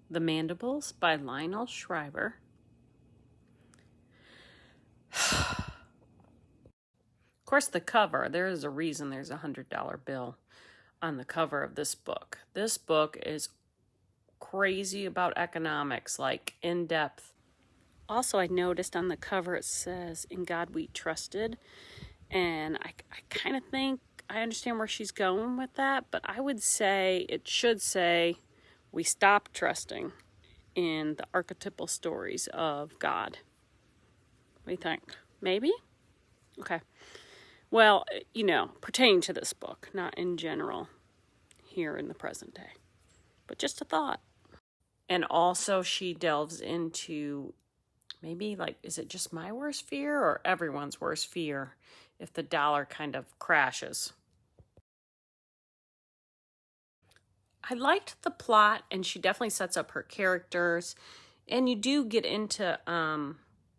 The Mandibles by Lionel Shriver. Of course, the cover, there is a reason there's a $100 bill on the cover of this book. This book is crazy about economics, like in depth. Also, I noticed on the cover it says, "In God We Trusted." And I kind of think I understand where she's going with that, but I would say it should say, "We stopped trusting in the archetypal stories of God." What do you think? Maybe? Okay. Well, pertaining to this book, not in general here in the present day, but just a thought. And also she delves into maybe is it just my worst fear or everyone's worst fear if the dollar kind of crashes? I liked the plot, and she definitely sets up her characters, and you do get into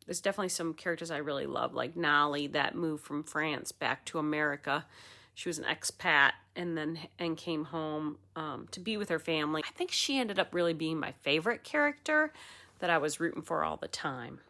there's definitely some characters I really love, like Nolly, that moved from France back to America. She was an expat and came home to be with her family. I think she ended up really being my favorite character that I was rooting for all the time.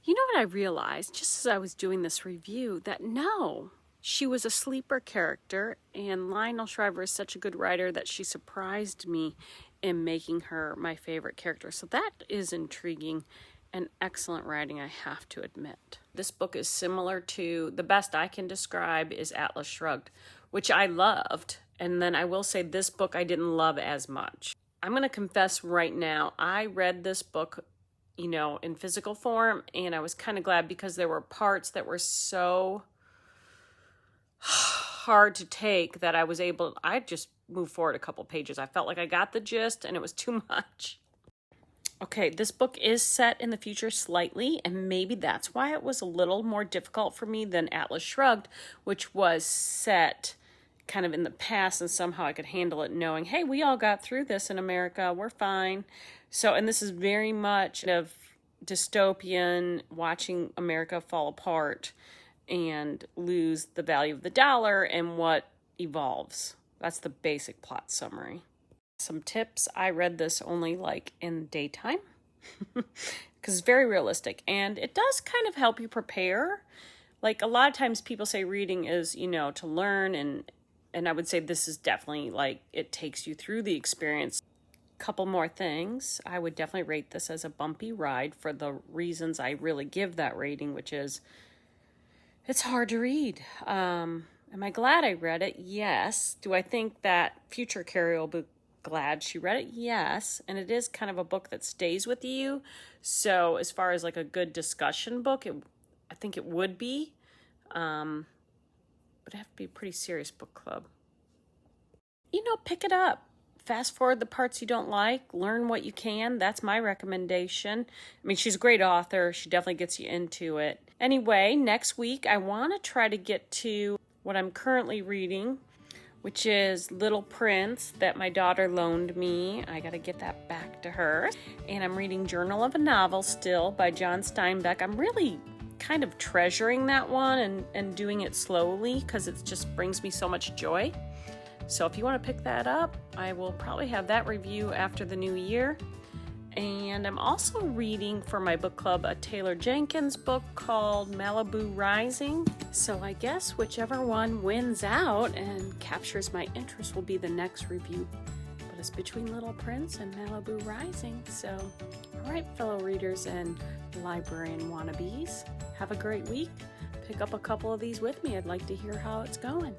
You know what I realized just as I was doing this review? That no, she was a sleeper character, and Lionel Shriver is such a good writer that she surprised me in making her my favorite character. So that is intriguing and excellent writing, I have to admit. This book is similar to, the best I can describe is Atlas Shrugged, which I loved. And then I will say this book I didn't love as much. I'm going to confess right now, I read this book in physical form, and I was kind of glad because there were parts that were so hard to take that I just moved forward a couple pages. I felt like I got the gist, and it was too much. Okay, this book is set in the future slightly, and maybe that's why it was a little more difficult for me than Atlas Shrugged, which was set kind of in the past, and somehow I could handle it knowing, hey, we all got through this in America, we're fine. So, and this is very much of dystopian, watching America fall apart and lose the value of the dollar and what evolves. That's the basic plot summary. Some tips: I read this only in daytime because it's very realistic, and it does kind of help you prepare. A lot of times people say reading is, to learn, and I would say this is definitely it takes you through the experience. Couple more things. I would definitely rate this as a bumpy ride for the reasons I really give that rating, which is it's hard to read. Am I glad I read it? Yes. Do I think that future Carrie will be glad she read it? Yes. And it is kind of a book that stays with you. So as far as a good discussion book, I think it would be. But it'd have to be a pretty serious book club. Pick it up. Fast forward the parts you don't like. Learn what you can. That's my recommendation. I mean, she's a great author. She definitely gets you into it. Anyway, next week I want to try to get to what I'm currently reading, which is Little Prince that my daughter loaned me. I got to get that back to her. And I'm reading Journal of a Novel still by John Steinbeck. I'm really kind of treasuring that one and doing it slowly because it just brings me so much joy. So if you want to pick that up, I will probably have that review after the new year. And I'm also reading for my book club a Taylor Jenkins book called Malibu Rising. So I guess whichever one wins out and captures my interest will be the next review. But it's between Little Prince and Malibu Rising. So, all right, fellow readers and librarian wannabes, have a great week. Pick up a couple of these with me. I'd like to hear how it's going.